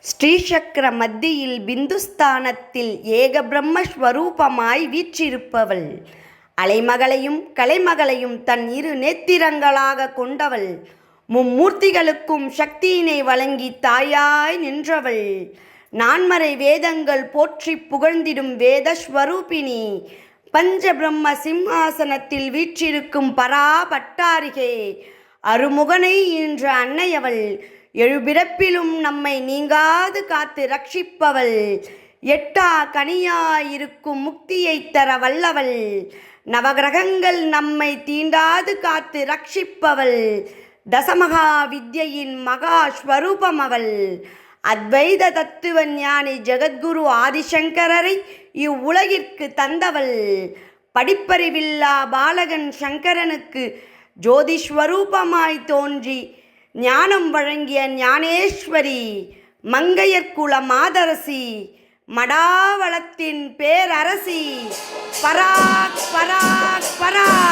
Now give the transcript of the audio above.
ஸ்ரீசக்கர மத்தியில் பிந்துஸ்தானத்தில் ஏக பிரம்மஸ்வரூபமாய் வீற்றிருப்பவள். அலைமகளையும் கலைமகளையும் தன் இரு நேத்திரங்களாக கொண்டவள். மும்மூர்த்திகளுக்கும் சக்தியினை வழங்கி தாயாய் நின்றவள். நான்மறை வேதங்கள் போற்றி புகழ்ந்திடும் வேதஸ்வரூபிணி. பஞ்ச பிரம்ம சிம்ஹாசனத்தில் வீற்றிருக்கும் பராபட்டாரிகே. அருமுகனை ஈன்ற அன்னையவள். எழுபிறப்பிலும் நம்மை நீங்காது காத்து ரட்சிப்பவள். எட்டா கனியாயிருக்கும் முக்தியை தர வல்லவள். நவகிரகங்கள் நம்மை தீண்டாது காத்து ரட்சிப்பவள். தசமகா வித்யின் மகாஸ்வரூபம் அவள். அத்வைத தத்துவ ஞானி ஜெகத்குரு ஆதிசங்கரரை இவ்வுலகிற்கு தந்தவள். படிப்பறிவில்லா பாலகன் சங்கரனுக்கு ஜோதிஸ்வரூபமாய் தோன்றி ஞானம் வழங்கிய ஞானேஸ்வரி. மங்கையர்குல மாதரசி, மடாவளத்தின் பேரரசி. பராக் பராக் பராக்.